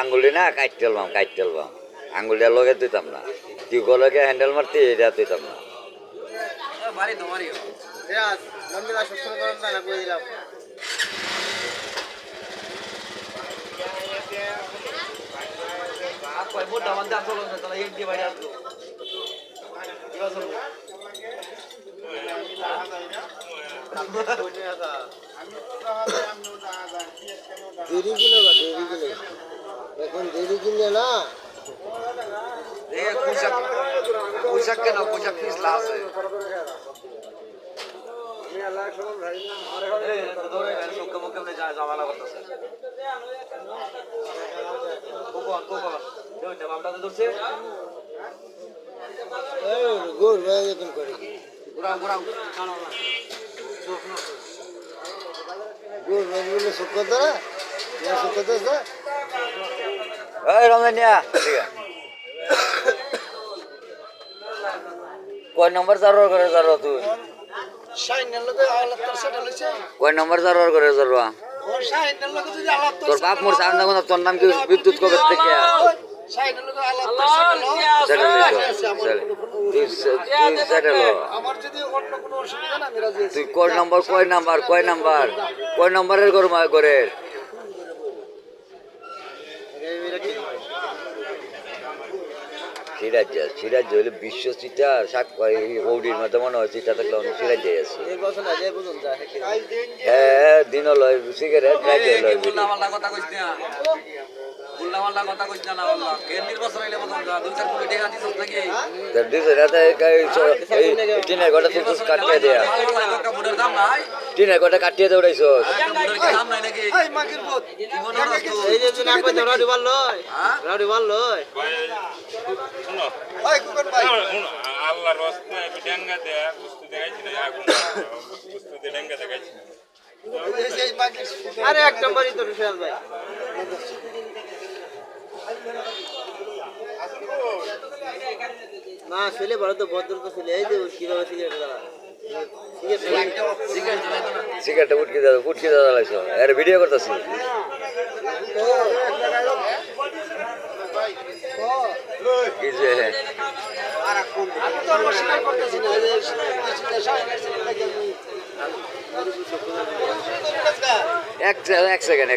আঙ্গুলি না কাটতেলবাম আঙ্গুলিটা লগে তুইতাম না তুই গলকে হ্যান্ডেল মারতে এটা তুইতাম না বাড়ি তোমারই মন্দিরা সবসময় করেন না করে দিলাম মোটা মধ্যে আসলো তাহলে এক দিয়ে বাড়ি আসলো দেরি কিনে এখন দেরি কিনে না পোশাক কেন পোশাক পিছলা আছে জামালা করতেছে ধরছে গোর ভাই এখন করে ঘুরাও ঘুরাও গোর ভাই বলে সুখতা সুখতা এই রমজানিয়া ঠিক আছে কয় নম্বর জারোর করে জারো তুই কয় নম্বর জারোর করে জারোয়া তোর বাপ মোর সামনে কোন তোর নাম কি বিদ্যুৎ কবে থেকে তুই কয় নম্বরের ঘরের সিরাজ হইলে বিশ্ব চিটা কৌডির মধ্যে মনে হয় চিটা থাকলে অনেক সিরাজ যাই আছে হ্যাঁ দিন লয় সিগারেট টিনের ঘটা কাটিয়ে দেয়া টিনের ঘটা কাটিয়ে দিয়ে উড়াইছ আল্লাহর রাস্তায় ডেঙ্গা দেয়া বস্তু দেখাইছি না আগুন বস্তু দিয়ে ডেঙ্গা দেখাইছি আরে এক নম্বরই তো রিশাল ভাই না ছেলে বড় তো ভদ্র তো ছেলে এই যে কিভাবে সিগারেট জ্বালা সিগারেটটা ফুটকি দাদা লাগছো এর ভিডিও করতেছি কি যে এক সেকেন্ড